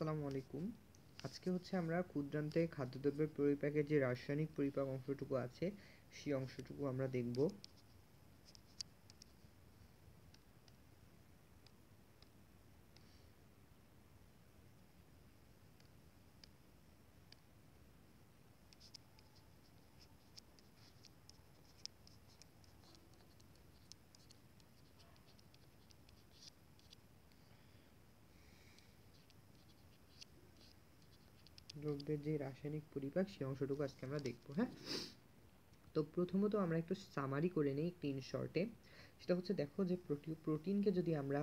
আসসালামু আলাইকুম। আজকে হচ্ছে আমরা ক্ষুদ্রান্তে খাদ্যদ্রব্যের পরিপাকের যে রাসায়নিক পরিপাক অংশটুকু আছে সেই অংশটুকু আমরা দেখব। দ্রব্যের যে রাসায়নিক পরিপাক সেই অংশটুকু আজকে আমরা দেখব। হ্যাঁ, তো প্রথমত আমরা একটু সামারি করে নিই একটু ইন শর্টে। সেটা হচ্ছে দেখো যে প্রোটিনকে যদি আমরা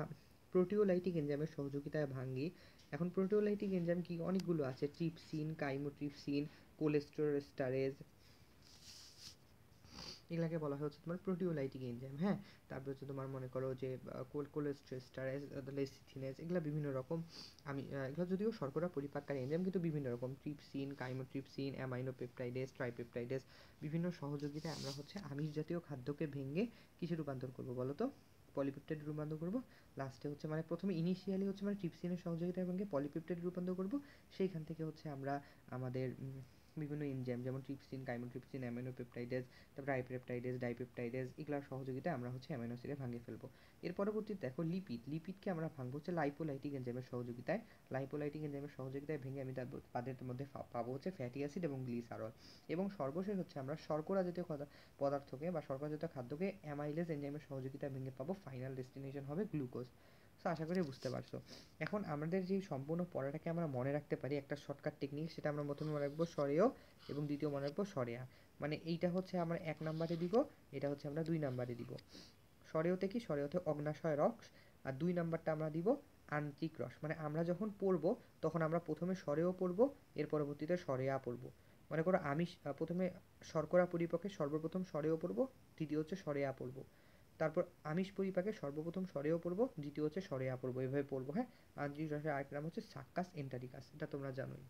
প্রোটিওলাইটিক এনজাইমের সহযোগিতায় ভাঙি। এখন প্রোটিওলাইটিক এনজাইম কি অনেকগুলো আছে, ট্রিপসিন, কাইমোট্রিপসিন, কোলেস্টেরোস্টারেজ, এগুলাকে বলা হচ্ছে তোমার প্রোটিওলাইটিক এনজাইম। হ্যাঁ, তারপর হচ্ছে তোমার মনে করো যে কোলেস্টেরোস্টারেজ, লেসিথিনেজ, এগুলা বিভিন্ন রকম। আমি এগুলো যদিও শর্করা পরিপাককারী এনজাইম কিন্তু বিভিন্ন রকম ট্রিপসিন, কাইমোট্রিপসিন, অ্যামাইনোপেপটাইডেজ, ট্রাইপেপটাইডেজ, বিভিন্ন সহযোগিতায় আমরা হচ্ছে আমিষ জাতীয় খাদ্যকে ভেঙে কিসে রূপান্তর করবো বলো তো? পলিপেপটাইড রূপান্তর করবো। লাস্টে হচ্ছে মানে প্রথমে ইনিশিয়ালি হচ্ছে মানে ট্রিপসিনের সহযোগিতায় ভেঙে পলিপেপটাইড রূপান্তর করবো। সেইখান থেকে হচ্ছে আমরা আমাদের বিভিন্ন এনজাইম যেমন ট্রিপসিন, কাইমোট্রিপসিন, অ্যামাইনোপেপটাইডেজ, তারপর ট্রাইপেপটাইডেজ, ডাইপেপটাইডেজ, এগুলোর সহযোগিতায় আমরা হচ্ছে অ্যামাইনো অ্যাসিডে ভাঙিয়ে ফেলবো। এর পরবর্তীতে দেখো লিপিডকে আমরা ভাঙবো হচ্ছে লাইপোলাইটিক এনজাইমের সহযোগিতায়। লাইপোলাইটিক এনজাইমের সহযোগিতায় ভেঙে আমি তাদের মধ্যে পাবো হচ্ছে ফ্যাটি অ্যাসিড এবং গ্লিসারল। এবং সর্বশেষ হচ্ছে আমরা শর্করা জাতীয় পদার্থকে বা শর্করা জাতীয় খাদ্যকে অ্যামাইলেজ এনজাইমের সহযোগিতায় ভেঙে পাবো, ফাইনাল ডেস্টিনেশন হবে গ্লুকোজ। সো আশা করি বুঝতে পারছো। এখন আমাদের যে সম্পূর্ণ পড়াটাকে আমরা মনে রাখতে পারি একটা শর্টকাট টেকনিক, সেটা আমরা প্রথমে মনে রাখবো সরেও এবং দ্বিতীয় মনে রাখবো সরেয়া। মানে এইটা হচ্ছে আমরা 1 নম্বরে দিব, এটা হচ্ছে আমরা 2 নম্বরে দিব। সরেওতে কি, সরেওতে অগ্নাশয় রস, আর 2 নম্বরটা আমরা দিব আন্ত্রিক রস। মানে আমরা যখন পড়বো তখন আমরা প্রথমে সরেও পড়বো, এর পরবর্তীতে সরেয়া পড়বো। মনে করো আমি প্রথমে শর্করা পরিপাকে সর্বপ্রথম সরেও পড়বো, দ্বিতীয় হচ্ছে সরেয়া পড়বো। তারপর আমিষ পরিপাকে সর্বপ্রথম সরেও পড়বো, দ্বিতীয় হচ্ছে সরেয়া পড়বো, এভাবে পড়বো। হ্যাঁ, আন্ত্রিক রসের আরেক নাম হচ্ছে সাক্কাস এন্টারিকাস, এটা তোমরা জানোই।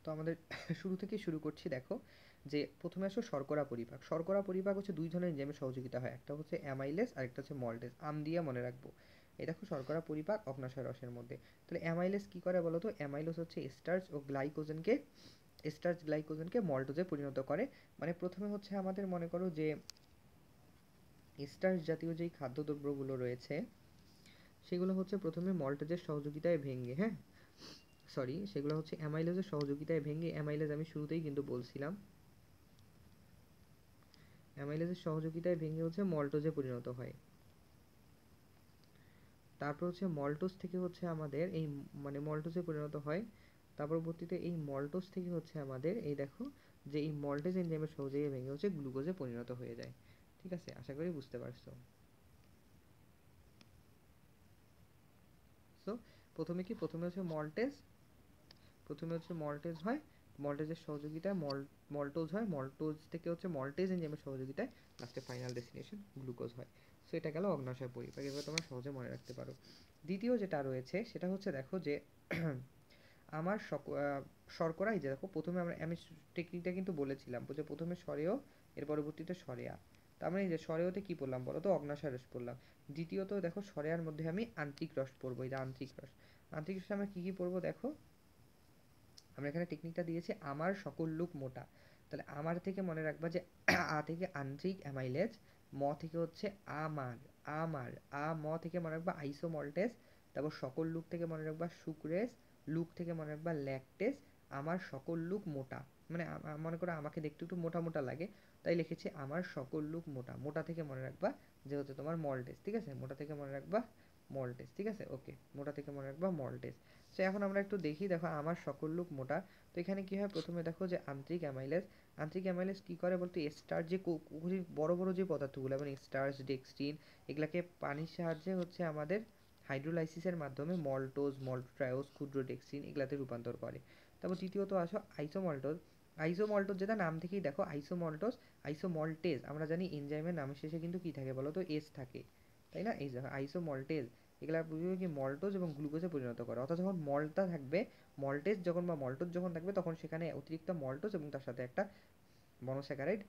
তো আমাদের শুরু থেকেই শুরু করছি। দেখো যে প্রথমে আসো শর্করা পরিপাক। শর্করা পরিপাক হচ্ছে দুই ধরনের এনজাইমের সহযোগিতা হয়, একটা হচ্ছে অ্যামাইলেজ আর একটা হচ্ছে মল্টেজ। আম দিয়ে মনে রাখবো। এই দেখো শর্করা পরিপাক অগ্নাশয় রসের মধ্যে। তাহলে অ্যামাইলেজ কি করে বলো তো? অ্যামাইলেজ হচ্ছে স্টার্চ গ্লাইকোজেনকে মল্টোজে পরিণত করে। মানে প্রথমে হচ্ছে আমাদের মনে করো যে স্টার্চ জাতীয় যেই খাদ্যদ্রব্যগুলো রয়েছে সেগুলো হচ্ছে প্রথমে মল্টোজের সহযোগিতায় ভেঙে, হ্যাঁ সরি, সেগুলো হচ্ছে অ্যামাইলেজের সহযোগিতায় ভেঙে, অ্যামাইলেজ আমি শুরুতেই কিন্তু বলছিলাম, অ্যামাইলেজের সহযোগিতায় ভেঙে হচ্ছে মল্টোজে পরিণত হয়। তারপর হচ্ছে মল্টোজ থেকে হচ্ছে আমাদের এই মানে মল্টোজে পরিণত হয়। তারপর পরবর্তীতে এই মল্টোজ থেকে হচ্ছে আমাদের এই দেখো যে এই মল্টেজ এনজাইমের সহযোগিতায় ভেঙে হচ্ছে গ্লুকোজে পরিণত হয়ে যায়। ঠিক আছে, আশা করি বুঝতে পারছো। সো প্রথমে কি, প্রথমে হচ্ছে মল্টেজ হয়, মল্টেজের সহযোগিতায় মল্টোজ হয়, মল্টোজ থেকে হচ্ছে মল্টেজ এনজাইমের সহযোগিতায় লাস্টে ফাইনাল ডেস্টিনেশন গ্লুকোজ হয়। সো এটা গেল অগ্নাশয় পরিপাক, এবার তোমরা সহজে মনে রাখতে পারো। দ্বিতীয় যেটা রয়েছে সেটা হচ্ছে দেখো যে আমার শর্করা, এই যে দেখো প্রথমে আমি টেকনিকটা কিন্তু বলেছিলাম যে প্রথমে সরেও, এর পরবর্তীতে সরেয়া। তার মানে এই যে সরেওতে কি পড়লাম বলো তো? অগ্নাশয় রস পড়লাম। দ্বিতীয়ত দেখো সরেয়ার মধ্যে আমি আন্ত্রিক রস পড়বো, এই যে আন্ত্রিক রস। আন্ত্রিক রসে আমরা কি কি পড়বো দেখো, আমরা এখানে টেকনিকটা দিয়েছি আমার সকল লুক মোটা। তাহলে আমার থেকে মনে রাখবা যে আ থেকে আন্ত্রিক অ্যামাইলেজ, ম থেকে হচ্ছে আমার, আমার ম থেকে মনে রাখবা আইসোমল্টেজ। তারপর সকল লুক থেকে মনে রাখবা সুক্রেজ, লুক থেকে মনে রাখবা ল্যাকটেজ। আমার সকল লুক মোটা, মানে মনে করো আমাকে দেখতে একটু মোটা মোটা লাগে, তাই লিখেছি আমার সকল লুক মোটা। মোটা থেকে মনে রাখবা যে হচ্ছে তোমার মল্টেজ। ঠিক আছে, মোটা থেকে মনে রাখবা মল্টেজ। ঠিক আছে, ওকে, মোটা থেকে মনে রাখবা মল্টেজ। সো এখন আমরা একটু দেখি, দেখো আমার সকল লুক মোটা। তো এখানে কি হয়, প্রথমে দেখো যে আন্ত্রিক অ্যামাইলেজ কি করে বলতো? স্টার যে বড় বড় যে পদার্থগুলো মানে স্টার্চ, ডেক্সট্রিন, এগুলাকে পানির সাহায্যে হচ্ছে আমাদের হাইড্রোলাইসিসের মাধ্যমে মল্টোজ, মল্টোট্রায়োজ, ক্ষুদ্র ডেক্সট্রিন এগুলাতে রূপান্তর করে। তারপর তৃতীয়ত আসো আইসোমল্টোজ। আইসোমল্টোজ যেটা নাম থেকেই দেখো আইসোমল্টোজ, আইসোমল্টেজ আমরা জানি এনজাইমের নামের শেষে কিন্তু কি থাকে বলো তো? এস থাকে, তাই না? এই দেখো আইসোমল্টেজ, এগুলা বুঝবে কি মল্টোজ এবং গ্লুকোজে পরিণত করে। অর্থাৎ যখন মলটা থাকবে, মল্টেজ যখন বা মল্টোজ যখন থাকবে তখন সেখানে অতিরিক্ত মল্টোজ এবং তার সাথে একটা মনোস্যাকারাইড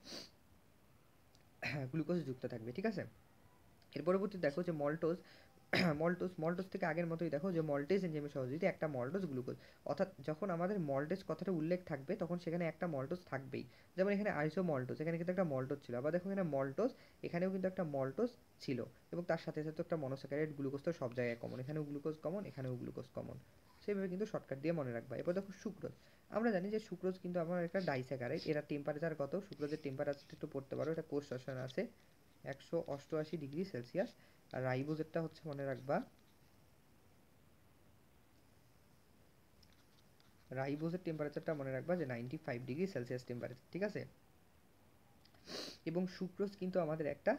গ্লুকোজ যুক্ত থাকবে। ঠিক আছে, এর পরবর্তী দেখো যে মল্টোজ মল্টোজ থেকে আগের মতোই দেখো যে মল্টেজ এনজাইমের সহযোগিতায় একটা মল্টোজ গ্লুকোজ, অর্থাৎ যখন আমাদের মল্টেজ কথাটা উল্লেখ থাকবে তখন সেখানে একটা মল্টোজ থাকবেই। যেমন এখানে আইসোমল্টোজ, এখানে কিন্তু একটা মল্টোজ ছিল, আবার দেখো এখানে মল্টোজ, এখানেও কিন্তু একটা মল্টোজ ছিল, এবং তার সাথে সাথে একটা মনোস্যাকারাইড গ্লুকোজ তো সব জায়গায় কমন, এখানেও গ্লুকোজ কমন, এখানেও গ্লুকোজ কমন, সেইভাবে কিন্তু শর্টকাট দিয়ে মনে রাখবা। এরপর দেখো সুক্রোজ, আমরা জানি যে সুক্রোজ কিন্তু আমার একটা ডাইস্যাকারাইড, এরা টেম্পারেচার কত, সুক্রোজের টেম্পারেচারটা একটু পড়তে পারো, এটা কোষ রসায়ন আছে 188 ডিগ্রি সেলসিয়াস। আর রাইবোজেরটা হচ্ছে মনে রাখবা, রাইবোজের টেম্পারেচারটা মনে রাখবা যে 95 ডিগ্রি সেলসিয়াস টেম্পারেচার, ঠিক আছে। এবং সুক্রোজ কিন্তু আমাদের একটা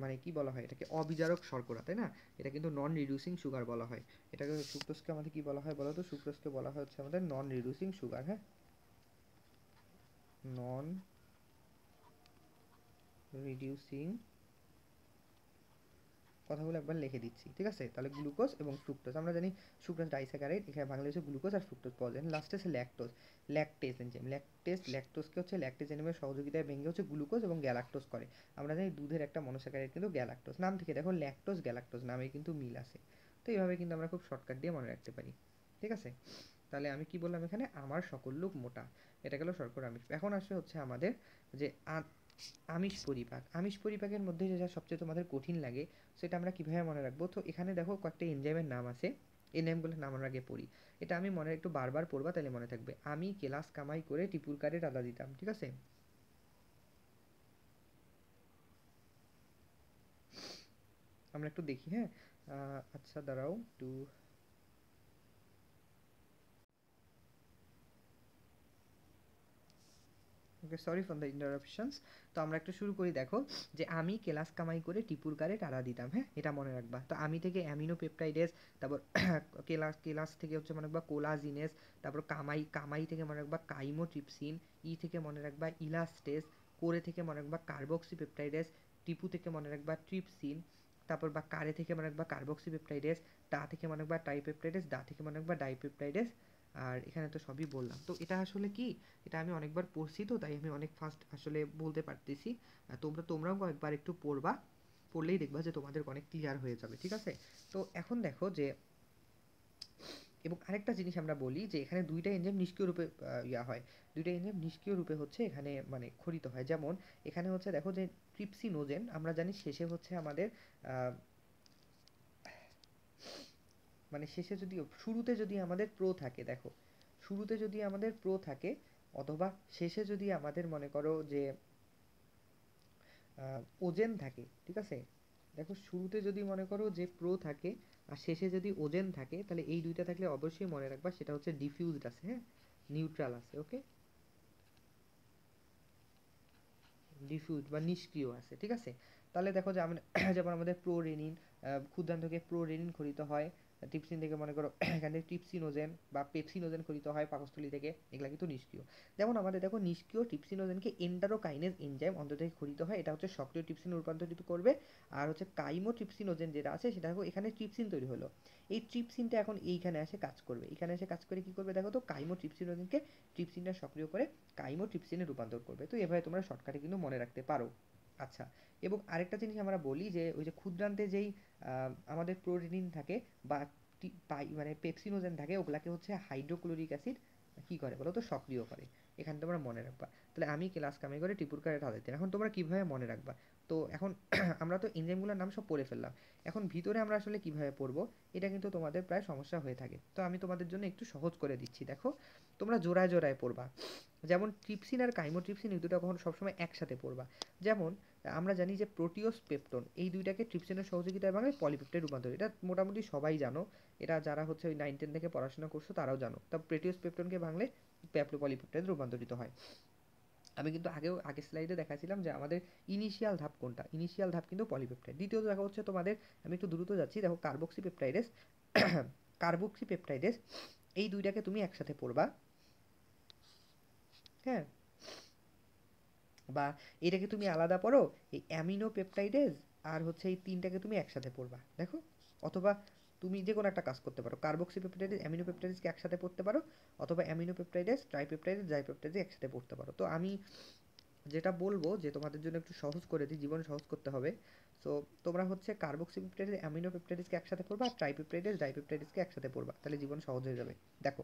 মানে কি বলা হয় এটাকে, অবিজারক শর্করা, তাই না? এটা কিন্তু নন রিডিউসিং সুগার বলা হয় এটাকে। সুক্রোজকে আমাদের কি বলা হয় বলো তো? সুক্রোজকে বলা হয় হচ্ছে আমাদের নন রিডিউসিং সুগার, হ্যাঁ, নন রিডিউসিং, কথাগুলো একবার লিখে দিচ্ছি, ঠিক আছে? তাহলে গ্লুকোজ এবং ফ্রুক্টোজ, আমরা জানি সুক্রোজ ডাইস্যাকারাইড, এখানে বাংলা হচ্ছে গ্লুকোজ আর ফ্রুক্টোজ পাওয়া যায়। লাস্টে আছে ল্যাকটোজ, ল্যাকটেজ এনজাইম, ল্যাকটোজকে হচ্ছে ল্যাকটেজ এনজাইমের সহযোগিতায় ভেঙে হচ্ছে গ্লুকোজ এবং গ্যালাক্টোজ করে। আমরা জানি দুধের একটা মনোস্যাকারাইড কিন্তু গ্যালাক্টোজ, নাম থেকে দেখো ল্যাকটোজ গ্যালাক্টোজ নামে কিন্তু মিল আছে। তো এইভাবে কিন্তু আমরা খুব শর্টকাট দিয়ে মনে রাখতে পারি, ঠিক আছে। তাহলে আমি কি বললাম এখানে, আমার সকল লোক মোটা, এটা গেল শর্করা আমিষ। এখন আসে হচ্ছে আমাদের যে আমিষ পরিপাক, আমিষ পরিপাকের মধ্যে যেটা সবচেয়ে তোমাদের কঠিন লাগে সেটা আমরা কীভাবে মনে রাখবো? তো এখানে দেখো কয়েকটা এনজাইমের নাম আছে, এনজাইমগুলোর নাম আমরা আগে পড়ি, এটা আমি মনে একটু বারবার পড়বা তাহলে মনে থাকবে। আমি কেলাস কামাই করে টিপুর কারে রাধা দিতাম, ঠিক আছে। আমরা একটু দেখি, হ্যাঁ। আচ্ছা দাঁড়াও একটু, ওকে, সরি ফর দ্য ইন্টারাপশনস। তো আমরা একটু শুরু করি, দেখো যে আমি কেলাস কামাই করে টিপুর কারে টারা দিতাম, হ্যাঁ, এটা মনে রাখবা। তো আমি থেকে অ্যামিনো পেপটাইডেস, তারপর কেলাস থেকে হচ্ছে মনে রাখবা কোলাজিনেস, তারপর কামাই থেকে মনে রাখবা কাইমোট্রিপসিন, থেকে মনে রাখবা ইলাস্টেস, কোরে থেকে মনে রাখবা কার্বক্সি পেপটাইডেস, টিপু থেকে মনে রাখবা ট্রিপসিন, তারপর বা কারে থেকে মনে রাখবা কার্বক্সি পেপটাইডেস, টা থেকে মনে রাখবা টাইপেপটাইডেস, দা থেকে মনে রাখবা ডাইপেপটাইডেস। আর এখানে তো সবই বললাম। তো এটা আসলে কি, এটা আমি অনেকবার পড়ছি তো তাই আমি অনেক ফাস্ট আসলে বলতে পারতেছি। তোমরাও একবার একটু পড়বা, পড়লেই দেখবা যে তোমাদের অনেক ক্লিয়ার হয়ে যাবে, ঠিক আছে। তো এখন দেখো যে, এবং আরেকটা জিনিস আমরা বলি যে এখানে দুইটা এনজাইম নিষ্ক্রিয় রূপে ইয়া হয়, দুইটা এনজাইম নিষ্ক্রিয় রূপে হচ্ছে এখানে মানে খরিত হয়। যেমন এখানে হচ্ছে দেখো যে ট্রিপসিনোজেন, আমরা জানি শেষে হচ্ছে আমাদের মানে শেষে যদি, শুরুতে যদি আমাদের প্রো থাকে, দেখো শুরুতে যদি আমাদের প্রো থাকে, অথবা শেষে যদি আমাদের মনে করো যে ওজেন থাকে, ঠিক আছে। দেখো শুরুতে যদি মনে করো যে প্রো থাকে আর শেষে যদি ওজেন থাকে, তাহলে এই দুইটা থাকলে অবশ্যই মনে রাখবা সেটা হচ্ছে ডিফিউজড আছে, হ্যাঁ, নিউট্রাল আছে, ওকে, ডিফিউজ বা নিষ্ক্রিয় আছে, ঠিক আছে। তাহলে দেখো যে আমরা যেমন আমাদের প্রোরেনিন, ক্ষুদ্রান্ত থেকে প্রোরেনিন খরিত হয়, ট্রিপসিন থেকে মনে করো এখান থেকে ট্রিপসিনোজেন বা পেপসিনোজেন খরিত হয় পাকস্থলী থেকে, এগুলা কিন্তু নিষ্ক্রিয়। যেমন আমাদের দেখো নিষ্ক্রিয় ট্রিপসিনোজেনকে এন্টারোকাইনেজ এনজাইম অন্তর থেকে খরিত হয়, এটা হচ্ছে সক্রিয় ট্রিপসিনে রূপান্তরিত করবে। আর হচ্ছে কাইমো ট্রিপসিনোজেন যেটা আছে সেটা দেখো এখানে ট্রিপসিন তৈরি হলো, এই ট্রিপসিনটা এখন এইখানে এসে কাজ করবে, এখানে এসে কাজ করে কি করবে দেখো তো, কাইমো ট্রিপসিনোজেনকে, ট্রিপসিনটা সক্রিয় করে কাইমো ট্রিপসিনে রূপান্তর করবে। তো এভাবে তোমরা শর্টকাটে কিন্তু মনে রাখতে পারো। আচ্ছা, এবং আরেকটা জিনিস আমরা বলি যে ওই যে ক্ষুদ্রান্তে যেই আমাদের প্রোটিন থাকে বা মানে পেপসিনোজেন থাকে, ওগুলাকে হচ্ছে হাইড্রোক্লোরিক অ্যাসিড কি করে বলো তো, সক্রিয় করে। এখানে তোমরা মনে রাখবা। তাহলে আমি ক্লাস কামাই করে টিপুর কারে ঢাল দিতেন, এখন তোমরা কিভাবে মনে রাখবা? তো এখন আমরা তো এনজাইমগুলোর নাম সব পড়ে ফেললাম, এখন ভিতরে আমরা আসলে কিভাবে পড়বো, এটা কিন্তু তোমাদের প্রায় সমস্যা হয়ে থাকে। তো আমি তোমাদের জন্য একটু সহজ করে দিচ্ছি, দেখো তোমরা জোড়ায় জোড়ায় পড়বা। যেমন ট্রিপসিন আর কাইমোট্রিপসিন এই দুটো কখন সবসময় একসাথে পড়বা। যেমন আমরা জানি যে প্রোটিওস পেপটন, এই দুইটাকে ট্রিপসিনের সহযোগিতায় বাংলায় পলিপেপটাইড রূপান্তর, এটা মোটামুটি সবাই জানো, এটা যারা হচ্ছে ওই 9-10 থেকে পড়াশোনা করছো তারাও জানো। তা প্রোটিওস পেপটনকে বাংলায় পলিপেপটাইড রূপান্তরিত হয়। আমি কিন্তু আগের স্লাইডে দেখাছিলাম যে আমাদের ইনিশিয়াল ধাপ কোনটা, ইনিশিয়াল ধাপ কিন্তু পলিপেপটাইড। দ্বিতীয়ত দেখা হচ্ছে তোমাদের, আমি একটু দ্রুত যাচ্ছি, দেখো কার্বক্সি পেপটাইডেস, কার্বক্সি পেপটাইডেস, এই দুইটাকে তুমি একসাথে পড়বা, হ্যাঁ, বা এটাকে তুমি আলাদা পড়ো, এই অ্যামিনো পেপটাইডেজ আর হচ্ছে এই তিনটাকে তুমি একসাথে পড়বা, দেখো। অথবা তুমি যে কোনো একটা কাজ করতে পারো, কার্বক্সি পেপটাইডেজ অ্যামিনো পেপটাইডেজকে একসাথে পড়তে পারো, অথবা অ্যামিনো পেপটাইডেজ ট্রাইপেপটাইডেজ ডাইপেপটাইডেজ একসাথে পড়তে পারো। তো আমি যেটা বলবো যে তোমাদের জন্য একটু সহজ করে দিই, জীবন সহজ করতে হবে। সো তোমরা হচ্ছে কার্বক্সিপেপটাইডেজ অ্যামিনোপেপটাইডেজকে একসাথে পড়বা, আর ট্রাইপেপটাইডেজ ডাইপেপটাইডেজকে একসাথে পড়বা, তাহলে জীবন সহজ হয়ে যাবে। দেখো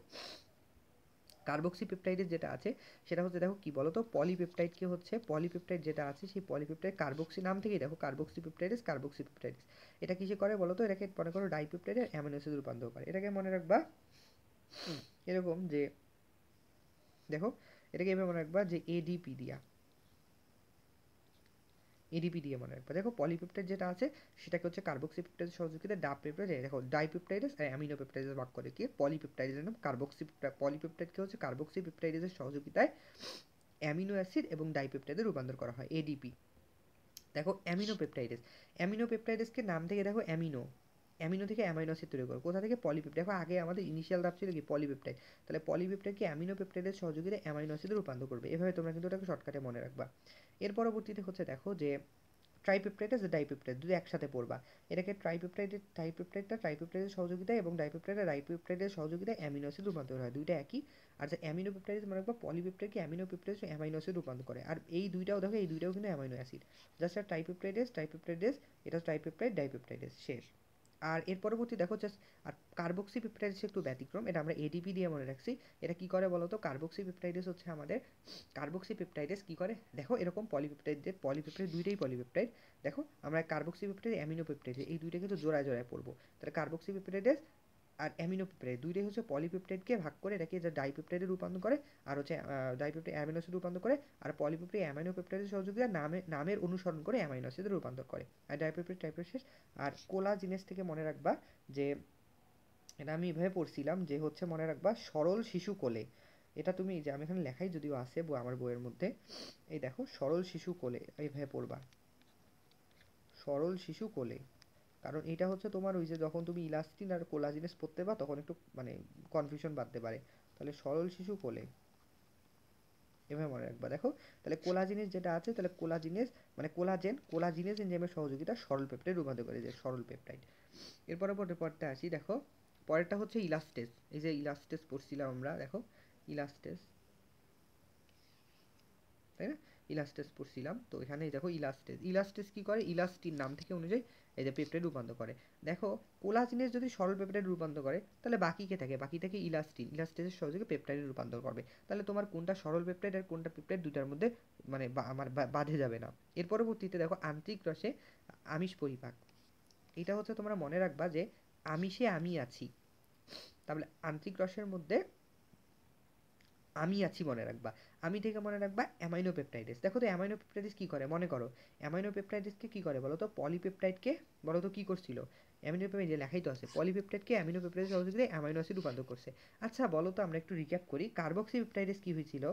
কার্বক্সিপেপটাইডেজ যেটা আছে সেটা হচ্ছে, দেখো কি বলো তো, পলিপেপটাইডকে হচ্ছে, পলিপেপটাইড যেটা আছে সেই পলিপেপটাইড কার্বক্সি নাম থেকেই দেখো কার্বক্সিপেপটাইডেজ কার্বক্সিপেপটাইডেজ, এটা কিসে করে বলো তো, এটাকে মনে করো ডাইপেপটাইডের অ্যামিনো অ্যাসিড রূপান্তর করে। এটাকে মনে রাখবা এরকম যে, দেখো এটাকে এভাবে মনে রাখবা যে এডিপি দিয়া, এডিপি দিয়ে মনে রাখবা। দেখো পলিপেপটাইড যেটা আছে সেটাকে হচ্ছে কার্বক্সিপেপটাইডের সহযোগিতায় ডাইপেপটাইড, দেখো ডাইপেপটাইডেজ আর অ্যামিনোপেপটাইডেজ ভাগ করে কি পলিপেপটাইডের নাম পলিপেপটাইডকে হচ্ছে কার্বক্সিপেপটাইডের সহযোগিতায় অ্যামিনো অ্যাসিড এবং ডাইপেপটাইডে রূপান্তর করা হয়, এডিপি। দেখো অ্যামিনোপেপটাইডেজ, অ্যামিনোপেপটাইডেজকে নাম থেকে দেখো অ্যামিনো, অ্যামিনো থেকে অ্যামাইনো অ্যাসিড তৈরি করে, কোথা থেকে পলিপেপটাইড, দেখো আগে আমাদের ইনিশিয়াল ধাপ ছিল কি পলিপেপটাইড, তাহলে পলিপেপটাইডকে অ্যামিনোপেপটাইডের সহযোগিতায় অ্যামাইনো অ্যাসিডে রূপান্তর করবে, এভাবে তোমরা কিন্তু এটাকে শর্টকাটে মনে রাখবা। এর পরবর্তীতে হচ্ছে দেখো যে ট্রাইপেপটাইডেজ আর ডাইপেপটাইড দুটো একসাথে পড়বা, এটাকে ট্রাইপেপটাইডের সহযোগিতায় এবং ডাইপেপটাইডের সহযোগিতায় অ্যামিনো অ্যাসিড রূপান্তর হয়, দুইটা একই। আর যে অ্যামিনোপেপটাইড মনে রাখবা পলিপেপটাইডকে অ্যামিনোপেপটাইড অ্যামাইনো অ্যাসিড রূপান্তর করে, আর এই দুইটাও দেখো এই দুইটাও কিন্তু অ্যামাইনো অ্যাসিড, জাস্ট আর ট্রাইপেপটাইডেজ এটা ট্রাইপেপটাইড ডাইপেপটাইডেজ শেষ। আর এর পরবর্তী দেখো জাস্ট, আর কার্বক্সিপেপটাইডেস একটু ব্যতিক্রম, এটা আমরা এডিপি দিয়ে মনে রাখছি। এটা কি করে বলো তো, কার্বক্সিপেপটাইডেস হচ্ছে আমাদের, কার্বক্সিপেপটাইডেস কি করে দেখো এরকম পলিপেপটাইড দুইটাই পলিপেপটাইড, দেখো আমরা কার্বক্সিপেপটাইড অ্যামিনোপেপটাইড এই দুইটা কিন্তু জোড়ায় জোড়ায় পড়বো, তাহলে কার্বক্সিপেপটাইডেস আর অ্যামিনোপেপটাইড দুইটাই হচ্ছে পলিপেপটাইডকে ভাগ করে এটাকে যা ডাইপেপটাইডে রূপান্তর করে, আর হচ্ছে ডাইপেপটাইড অ্যামিনো অ্যাসিড রূপান্তর করে, আর পলিপেপটাইড অ্যামিনোপেপটাইডের সহযোগিতায় নামের অনুসরণ করে অ্যামাইনো অ্যাসিডে রূপান্তর করে, আর ডাইপেপটাইড টাইপের শেষ। আর কোলাজিনেস থেকে মনে রাখবা যে, এটা আমি এভাবে পড়ছিলাম যে হচ্ছে মনে রাখবা সরল শিশু কোলে, এটা তুমি যে আমি এখানে লেখাই যদিও আছে আমার বইয়ের মধ্যে, এই দেখো সরল শিশু কোলে এইভাবে পড়বা, সরল শিশু কোলে, কারণ এটা হচ্ছে তোমার ওই যে যখন তুমি ইলাস্টিন আর কোলাজিনেস পড়তে বা তখন একটু মানে কনফিউশন বাড়তে পারে, তাহলে সরল শিশু কোলে এভাবে মনে রাখবা। দেখো তাহলে কোলাজিনেস যেটা আছে, তাহলে কোলাজিনেস মানে কোলাজিনেস এনজাইমের সহযোগিতা সরল পেপটাইড রূপান্তর করে, যে সরল পেপটাইড। এরপরে পরটা আসি, দেখো পরেরটা হচ্ছে ইলাস্টেস, এই যে ইলাস্টেস পড়ছিলাম আমরা, দেখো ইলাস্টেস, তাই না, ইলাস্টেস পড়ছিলাম, তো এখানে দেখো ইলাস্টেস কি করে, ইলাস্টিন নাম থেকে অনুযায়ী এই যে পেপটাইড রূপান্তর করে। দেখো কোলাজিনেস যদি সরল পেপটাইড রূপান্তর করে তাহলে বাকি কে থাকে, বাকি থাকে ইলাস্টেসের সহযোগে পেপটাইড রূপান্তর করবে, তাহলে তোমার কোনটা সরল পেপটাইড আর কোনটা পেপটাইড দুটার মধ্যে মানে আমার বাঁধে যাবে না। এর পরবর্তীতে দেখো আন্তরিক রসে আমিষ পরিপাক, এটা হচ্ছে তোমরা মনে রাখবা যে আমিষে আমি আছি, তাহলে আন্তরিক রসের মধ্যে আমি আছি মনে রাখবা, আমি থেকে মনে রাখবা অ্যামাইনো পেপটাইডেস। দেখো তো অ্যামাইনো পেপটাইডেস কি করে, মনে করো অ্যামাইনো পেপটাইডেসকে কি করে বলো তো, পলিপেপটাইডকে বলো তো কি করছিল, অ্যামিনো পেপটাইড যে লেখাই তো আছে, পলিপেপটাইডকে অ্যামিনো পেপটাইডের সহযোগিতায় অ্যামাইনো অ্যাসিড রূপান্তর করছে। আচ্ছা বলো তো আমরা একটু রিক্যাপ করি, কার্বক্সি পেপটাইডেস কি হয়েছিল,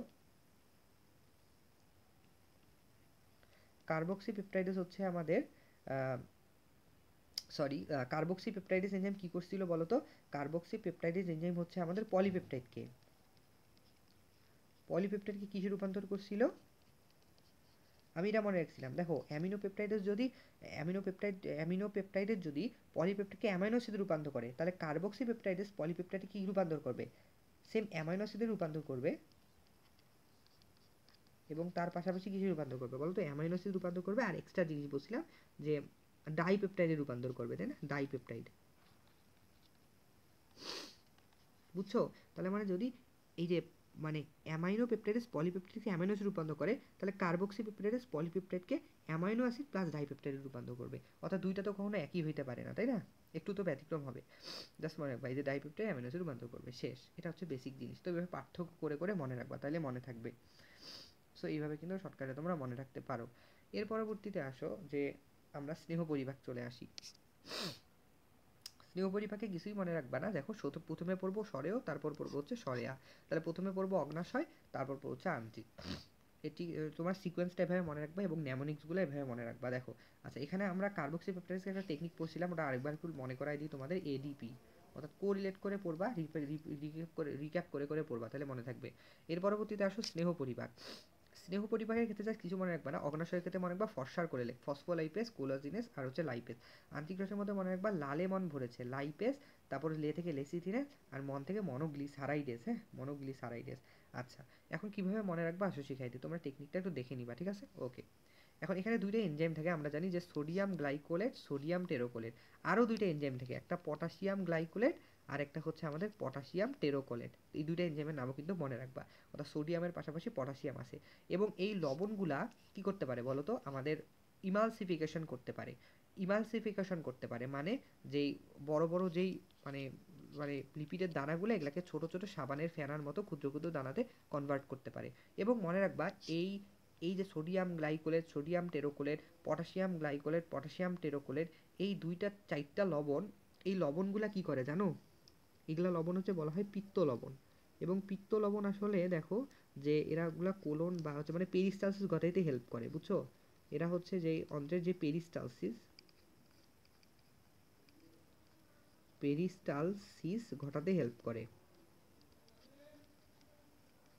কার্বক্সি পেপটাইডেস হচ্ছে আমাদের সরি কার্বক্সি পেপটাইডেস এনজাইম কি করছিল বলো তো, কার্বক্সি পেপটাইডেস এনজাইম হচ্ছে আমাদের পলিপেপটাইডকে কিসে রূপান্তর করছিল, আমি এটা মনে রাখছিলাম। দেখো অ্যামিনো পেপটাইডের যদি পলিপেপটাইডকে অ্যামাইনো অ্যাসিডে রূপান্তর করে, তাহলে কার্বক্সি পেপটাইডেস পলিপেপটাইডে কি রূপান্তর করবে, সেম অ্যামাইনো অ্যাসিডে রূপান্তর করবে, এবং তার পাশাপাশি কিছু রূপান্তর করবে বলো তো, অ্যামাইনো অ্যাসিড রূপান্তর করবে, আর এক্সট্রা জিনিস বলছিলাম যে ডাইপেপটাইডে রূপান্তর করবে, তাই না, ডাইপেপটাইড, বুঝছো। তাহলে মানে যদি এই যে মানে অ্যামাইনো পেপটাইডেস পলিপেপটাইডকে অ্যামাইনো অ্যাসিড রূপান্তর করে, তাহলে কার্বক্সি পেপটাইডেস পলিপেপটাইডকে অ্যামাইনো অ্যাসিড প্লাস ডাইপেপটাইডে রূপান্তর করবে, অর্থাৎ দুইটা তো কখনো একই হইতে পারে না, তাই না, একটু তো ব্যতিক্রম হবে। জাস্ট মনে রাখবা এই যে ডাইপেপটাইড অ্যামাইনো অ্যাসিড রূপান্তর করবে, শেষ। এটা হচ্ছে বেসিক জিনিস, তো এভাবে পার্থক্য করে করে মনে রাখবা, তাহলে মনে থাকবে। সো এইভাবে কিন্তু শর্টকাটে তোমরা মনে রাখতে পারো। এর পরবর্তীতে আসো যে আমরা স্নেহ পরিপাক চলে আসি। স্নেহ পরিপাকে কিছুই মনে রাখবা না, দেখো প্রথমে পড়বো স্বরেও, তারপর পড়বো হচ্ছে স্বরেয়া, তাহলে প্রথমে পড়বো অগ্নাশয়, তারপর পড়বো হচ্ছে আন্ত্রিক, এটি তোমার সিকোয়েন্সটা এভাবে মনে রাখবা এবং ন্যামোনিক্সগুলো এভাবে মনে রাখবা। দেখো আচ্ছা এখানে আমরা কার্বক্সি পেপটাইডের একটা টেকনিক পড়ছিলাম, ওটা আরেকবার একটু মনে করাই দিই তোমাদের, এডিপি, অর্থাৎ কোরিলেট করে পড়বা, রিক্যাপ করে করে পড়বা, তাহলে মনে থাকবে। এর পরবর্তীতে আসো স্নেহ পরিপাক। স্নেহ পরিপাকের ক্ষেত্রে যা কিছু মনে রাখবা না, অগ্নাশয়ের ক্ষেত্রে মনে রাখবা ফসফার করে লেখ, ফসফোলাইপেস, কোলাজিনেস আর হচ্ছে লাইপেস। আন্ত্রিক রসের মধ্যে মনে রাখবা লালে মন ভরেছে, লাইপেস, তারপরে লে থেকে লেসিথিনেস, আর মন থেকে মনোগ্লিসারাইডেস, হ্যাঁ মনোগ্লিসারাইডেস। আচ্ছা এখন কিভাবে মনে রাখবা আসো শিখাই দিই, তোমরা টেকনিকটা একটু দেখে নিবা, ঠিক আছে, ওকে। এখন এখানে দুইটা এনজাইম থাকে, আমরা জানি যে সোডিয়াম গ্লাইকোলেট, সোডিয়াম টেরোকোলেট। আরও দুইটা এনজাইম থাকে, একটা পটাশিয়াম গ্লাইকোলেট আর একটা হচ্ছে আমাদের পটাশিয়াম টেরোকোলেট। এই দুইটা এনজাইমের নামও কিন্তু মনে রাখবা, অর্থাৎ সোডিয়ামের পাশাপাশি পটাশিয়াম আছে। এবং এই লবণগুলা কি করতে পারে বলো তো, আমাদের ইমালসিফিকেশন করতে পারে। ইমালসিফিকেশন করতে পারে মানে যেই বড় বড় যেই মানে মানে লিপিডের দানাগুলো এগুলাকে ছোট ছোট সাবানের ফেনার মতো ক্ষুদ্র ক্ষুদ্র দানাতে কনভার্ট করতে পারে। এবং মনে রাখবা এই এই যে sodium glycolate, sodium taurocholate, potassium glycolate, potassium taurocholate, এই দুইটা চারটা লবণ, এই লবণগুলা কি করে জানো? এগুলা লবণ হচ্ছে বলা হয় পিত্ত লবণ। এবং পিত্ত লবণ আসলে দেখো যে এরাগুলা কোলন বা হচ্ছে মানে পেরিস্টালসিস ঘটাইতে হেল্প করে, বুঝছো? এরা হচ্ছে যে অন্ত্রের যে পেরিস্টালসিস, পেরিস্টালসিস ঘটাতে হেল্প করে।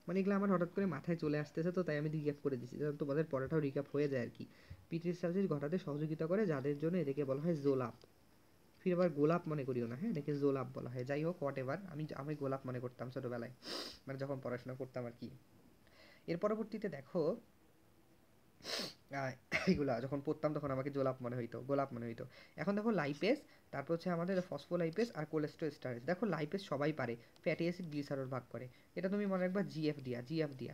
মানে এগুলো আমার হঠাৎ করে মাথায় চলে আসতেছে, তো তাই আমি রিক্যাপ করে দিচ্ছি, যাতে তোমাদের পড়াটাও রিক্যাপ হয়ে যায় আর কি। পেরিস্টালসিস ঘটাতে সহযোগিতা করে, যাদের জন্য এদেরকে বলা হয় জোলাপ। ফির আবার গোলাপ মনে করিও না, হ্যাঁ, এটাকে জোলাপ বলা হয়। যাই হোক, হোয়াট এভার, আমি গোলাপ মনে করতাম ছোটবেলায়, মানে যখন পড়াশোনা করতাম আর কি। এর পরবর্তীতে দেখো আহ, এইগুলা যখন পড়তাম তখন আমাকে জোলাপ মনে হইতো, গোলাপ মনে হইতো। এখন দেখো লাইপেস, তারপর হচ্ছে আমাদের ফসফোলাইপেস আর কোলেস্টোস্টারেজ। দেখো লাইপেস সবাই পারে, ফ্যাটি অ্যাসিড গ্লিসারল ভাগ করে। এটা তুমি মনে রাখবা জিএফ দিয়া,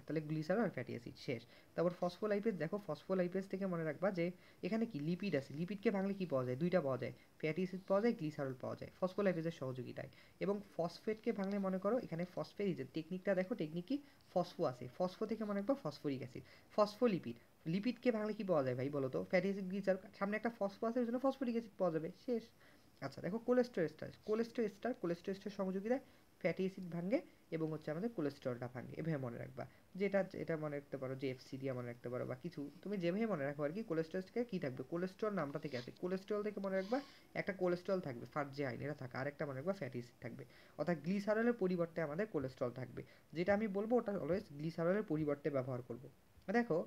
তাহলে গ্লিসারল আর ফ্যাটি অ্যাসিড শেষ। তারপর ফসফোলাইপেস, দেখো ফসফোলাইপেস থেকে মনে রাখবা যে এখানে কি লিপিড আছে, লিপিডকে ভাঙলে কি পাওয়া যায়? দুইটা পাওয়া যায়, ফ্যাটি অ্যাসিড পাওয়া যায়, গ্লিসারল পাওয়া যায় ফসফোলাইপেসের সহযোগিতায়। এবং ফসফেটকে ভাঙলে মনে করো এখানে ফসফেরিজের টেকনিকটা দেখো, টেকনিক কি? ফসফো আছে, ফসফো থেকে মনে রাখবা ফসফরিক অ্যাসিড। ফসফোলিপিড, লিপিডকে ভাঙলে কি পাওয়া যায় ভাই বলো তো? ফ্যাটি অ্যাসিড গ্লিসার, সামনে একটা ফসফো আছে ওই জন্য ফসফরিক অ্যাসিড পাওয়া যাবে, শেষ। আচ্ছা দেখো কোলেস্টেরল সংযোগিতায় ফ্যাটি অ্যাসিড ভাঙে এবং হচ্ছে আমাদের কোলেস্টেরলটা ভাঙে, এভাবে মনে রাখবা। যেটা এটা মনে রাখতে পারো যে এফসি দিয়ে মনে রাখতে পারো, বা কিছু তুমি যেভাবে মনে রাখো আর কি। কোলেস্টেরলকে কি থাকবে? কোলেস্টেরল নামটা থেকে আছে, কোলেস্টেরল থেকে মনে রাখবা একটা কোলেস্টেরল থাকবে, ফার্জিয়াইন এটা থাকা, আরেকটা মনে রাখবা ফ্যাটি অ্যাসিড থাকবে। অর্থাৎ গ্লিসারলের পরিবর্তে আমাদের কোলেস্টেরল থাকবে। যেটা আমি বলবো ওটা অলওয়েজ গ্লিসারলের পরিবর্তে ব্যবহার করবো। দেখো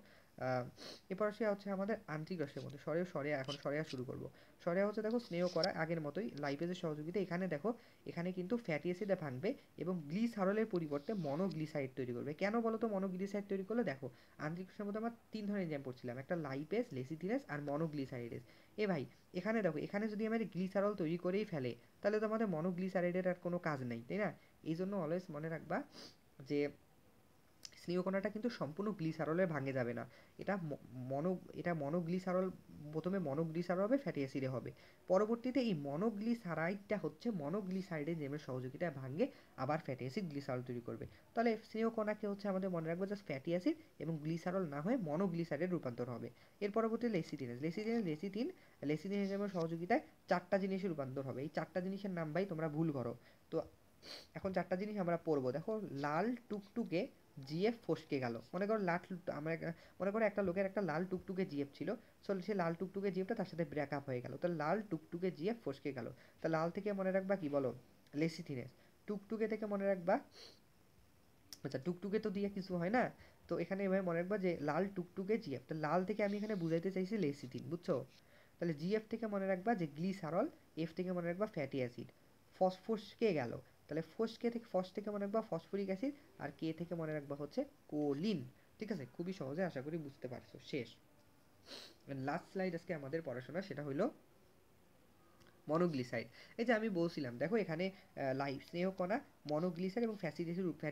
এরপর আসে হচ্ছে আমাদের আন্ত্রিক রসের মধ্যে সরেয়া, এখন সরেয়া শুরু করব। সরেয়া হচ্ছে দেখো স্নেহ করা আগের মতোই লাইপেজের সহযোগিতা। এখানে দেখো এখানে কিন্তু ফ্যাটি অ্যাসিডে ভাঙবে এবং গ্লিসারলের পরিবর্তে মনোগ্লিসাইড তৈরি করবে। কেন বলো তো মনোগ্লিসাইড তৈরি করলে? দেখো আন্ত্রিক রসের মধ্যে আমরা তিন ধরনের এনজাইম পড়ছিলাম, একটা লাইপেজ, লেসিথিনেস আর মনোগ্লিসাইডেজ। এ ভাই, এখানে দেখো এখানে যদি আমাদের গ্লিসারল তৈরি করেই ফেলে, তাহলে তো আমাদের মনোগ্লিসাইডের আর কোনো কাজ নেই, তাই না? এই জন্য অলওয়েজ মনে রাখবা যে স্নেহকণাটা কিন্তু সম্পূর্ণ গ্লিসারলে ভাঙে যাবে না। এটা মনো এটা মনোগ্লিসারল, প্রথমে মনোগ্লিসারল হবে, ফ্যাটি অ্যাসিডে হবে। পরবর্তীতে এই মনোগ্লিসারাইডটা হচ্ছে মনোগ্লিসাইডে নেমে সহযোগিতায় ভাঙে আবার ফ্যাটি অ্যাসিড গ্লিসারল তৈরি করবে। তাহলে স্নেহকণাকে হচ্ছে আমাদের মনে রাখবো জাস্ট ফ্যাটি অ্যাসিড এবং গ্লিসারল না হয়ে মনোগ্লিসাইডে রূপান্তর হবে। এর পরবর্তী লেসিথিন হিসেবে সহযোগিতায় চারটা জিনিসের রূপান্তর হবে। এই চারটা জিনিসের নাম ভাই তোমরা ভুল করো। তো এখন চারটা জিনিস আমরা পড়বো, দেখো লাল টুকটুকে জিএফ ফসকে গেল। মনে করো আমরা মনে করো একটা লোকের একটা লাল টুকটুকে জিএফ ছিল, সো সে লাল টুকটুকে জিএফটা তার সাথে ব্রেকআপ হয়ে গেল, তো লাল টুকটুকে জিএফ ফসকে গেল। তো লাল থেকে মনে রাখবা কি বলো? লেসিথিনেস। টুকটুকে থেকে মনে রাখবা, আচ্ছা টুকটুকে তো দিয়ে কিছু হয় না, তো এখানে এভাবে মনে রাখবা যে লাল টুকটুকে জিএফ, তো লাল থেকে আমি এখানে বুঝাইতে চাইছি লেসিথিন, বুঝছো? তাহলে জিএফ থেকে মনে রাখবা যে গ্লিসারল, এফ থেকে মনে রাখবা ফ্যাটি অ্যাসিড, ফসফসকে গেল, তাহলে ফস থেকে মনে রাখবা ফসফরিক অ্যাসিড, আর কে থেকে মনে রাখবা হচ্ছে কোলিন। ঠিক আছে, খুবই সহজে আশা করি বুঝতে পারছো, শেষ। লাস্ট স্লাইড আজকে আমাদের পড়াশোনা, সেটা হলো মনোগ্লিসাইড। এই যে আমি বলছিলাম দেখো এখানে লাইভ স্নেহকণা মনোগ্লিসাইড এবং ফ্যাটি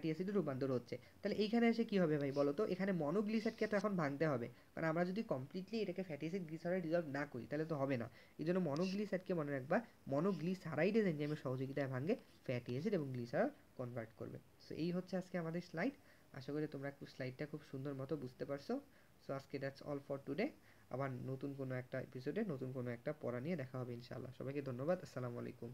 অ্যাসিডে রূপান্তর হচ্ছে। তাহলে এইখানে এসে কি হবে ভাই বলো তো? এখানে মনোগ্লিসাইডকে তো এখন ভাঙতে হবে, কারণ আমরা যদি কমপ্লিটলি এটাকে ফ্যাটি অ্যাসিড গ্লিসারাইড রিজলভ না করি তাহলে তো হবে না। এই জন্য মনোগ্লিসাইডকে মনে রাখবা মনোগ্লিসারাইডেজ এনজাইমের সহযোগিতায় ভাঙে ফ্যাটি অ্যাসিড এবং গ্লিসারল কনভার্ট করবে। সো এই হচ্ছে আজকে আমাদের স্লাইড। আশা করি তোমরা একটু স্লাইডটা খুব সুন্দর মতো বুঝতে পারছো। সো আজকে দ্যাটস অল ফর টুডে। আবার নতুন কোনো একটা এপিসোডে নতুন কোনো একটা পড়া নিয়ে দেখা হবে ইনশাআল্লাহ। সবাইকে ধন্যবাদ, আসসালামু আলাইকুম।